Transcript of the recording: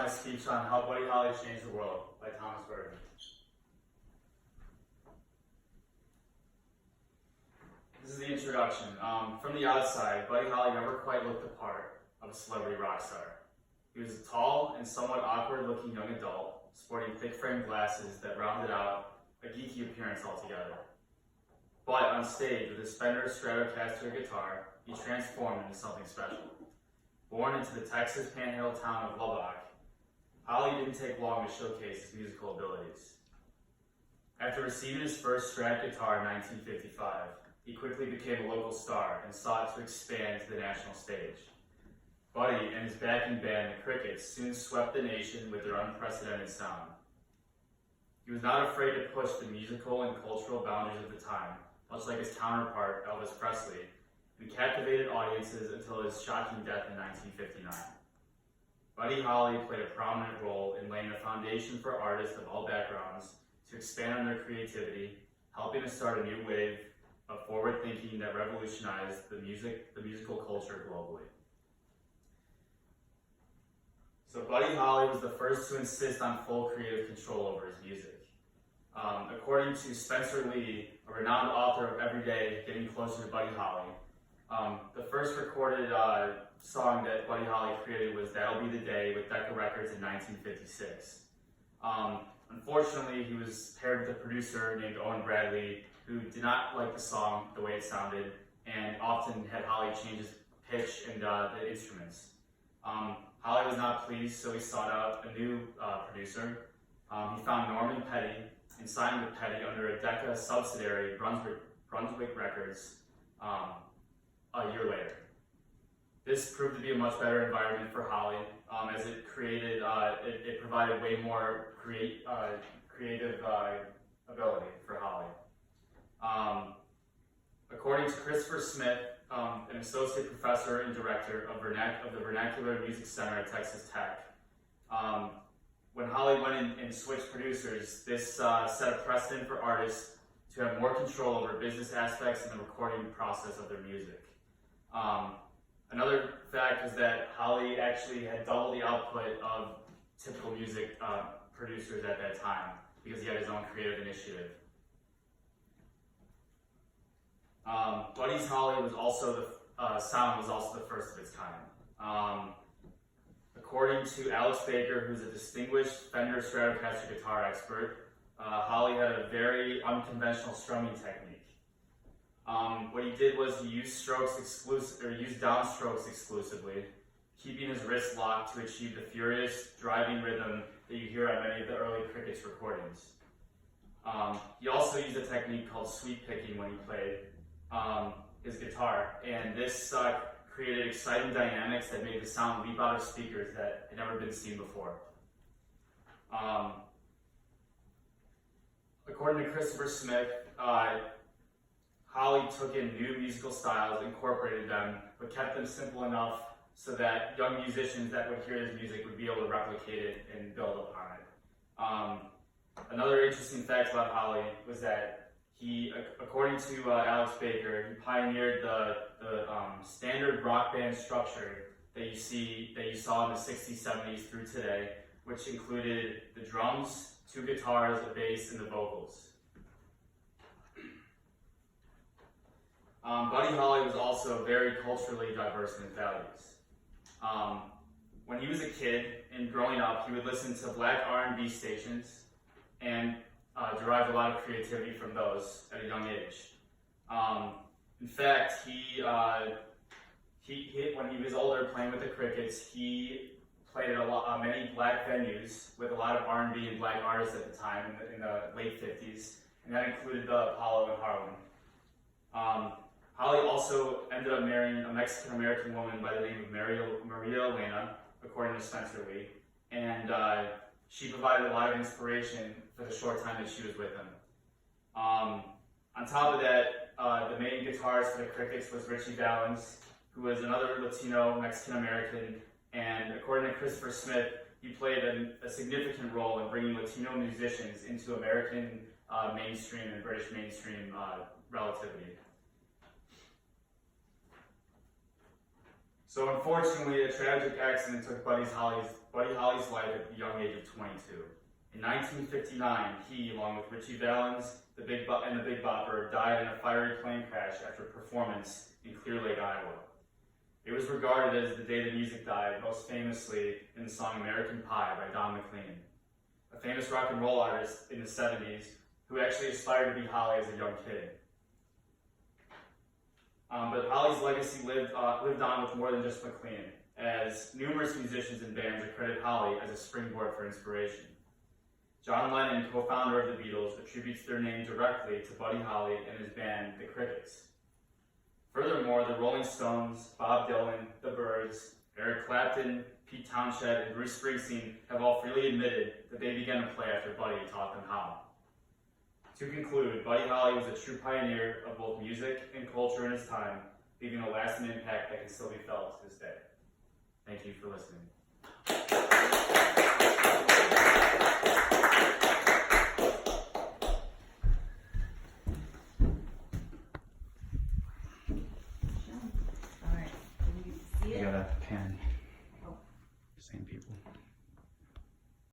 my speech on How Buddy Holly Changed the World by Thomas Berger. This is the introduction. From the outside, Buddy Holly never quite looked the part of a celebrity rock star. He was a tall and somewhat awkward-looking young adult, sporting thick-framed glasses that rounded out a geeky appearance altogether. But on stage, with his Fender Stratocaster guitar, he transformed into something special. Born into the Texas panhandle town of Lubbock, Holly didn't take long to showcase his musical abilities. After receiving his first Strat guitar in 1955, he quickly became a local star and sought to expand to the national stage. Buddy and his backing band, the Crickets, soon swept the nation with their unprecedented sound. He was not afraid to push the musical and cultural boundaries of the time, much like his counterpart, Elvis Presley, and captivated audiences until his shocking death in 1959. Buddy Holly played a prominent role in laying a foundation for artists of all backgrounds to expand on their creativity, helping to start a new wave of forward thinking that revolutionized the musical culture globally. So Buddy Holly was the first to insist on full creative control over his music. According to Spencer Lee, a renowned author of Every Day, Getting Closer to Buddy Holly, the first recorded song that Buddy Holly created was That'll Be the Day with Decca Records in 1956. Unfortunately, he was paired with a producer named Owen Bradley, who did not like the song, the way it sounded, and often had Holly change his pitch and the instruments. Holly was not pleased, so he sought out a new producer. He found Norman Petty and signed with Petty under a Decca subsidiary, Brunswick Records, a year later. This proved to be a much better environment for Holly, as it created, it provided way more creative ability for Holly. According to Christopher Smith, an associate professor and director of the Vernacular Music Center at Texas Tech, when Holly went in and switched producers, this set a precedent for artists to have more control over business aspects in the recording process of their music. Another fact is that Holly actually had double the output of typical music producers at that time because he had his own creative initiative. Buddy Holly was also sound was also the first of its kind. According to Alex Baker, who's a distinguished Fender Stratocaster guitar expert, Holly had a very unconventional strumming technique. What he did was he used downstrokes exclusively, keeping his wrist locked to achieve the furious, driving rhythm that you hear on many of the early Crickets recordings. He also used a technique called sweep picking when he played his guitar, and this created exciting dynamics that made the sound leap out of speakers that had never been seen before. According to Christopher Smith, Holly took in new musical styles, incorporated them, but kept them simple enough so that young musicians that would hear his music would be able to replicate it and build upon it. Another interesting fact about Holly was that he, according to Alex Baker, he pioneered the standard rock band structure that you saw in the 60s, 70s through today, which included the drums, 2 guitars, a bass, and the vocals. Buddy Holly was also very culturally diverse in his values. When he was a kid and growing up, he would listen to black R&B stations and derived a lot of creativity from those at a young age. In fact, when he was older, playing with the Crickets, he played at many black venues with a lot of R&B and black artists at the time in the late 50s, and that included the Apollo in Harlem. Holly also ended up marrying a Mexican-American woman by the name of Maria Elena, according to Spencer Lee, and she provided a lot of inspiration for the short time that she was with him. On top of that, the main guitarist for the Crickets was Richie Valens, who was another Latino Mexican-American, and according to Christopher Smith, he played a significant role in bringing Latino musicians into American mainstream and British mainstream relativity. So unfortunately, a tragic accident took Buddy Holly's life at the young age of 22. In 1959, he, along with Richie Valens and the Big Bopper, died in a fiery plane crash after a performance in Clear Lake, Iowa. It was regarded as the day the music died, most famously in the song American Pie by Don McLean, a famous rock and roll artist in the 70s who actually aspired to be Holly as a young kid. But Holly's legacy lived on with more than just McLean, as numerous musicians and bands accredit Holly as a springboard for inspiration. John Lennon, co-founder of the Beatles, attributes their name directly to Buddy Holly and his band, the Crickets. Furthermore, the Rolling Stones, Bob Dylan, the Byrds, Eric Clapton, Pete Townshend, and Bruce Springsteen have all freely admitted that they began to play after Buddy taught them how. To conclude, Buddy Holly was a true pioneer of both music and culture in his time, leaving a lasting impact that can still be felt to this day. Thank you for listening. All right, can you see I it? got a pen. Oh. Same people.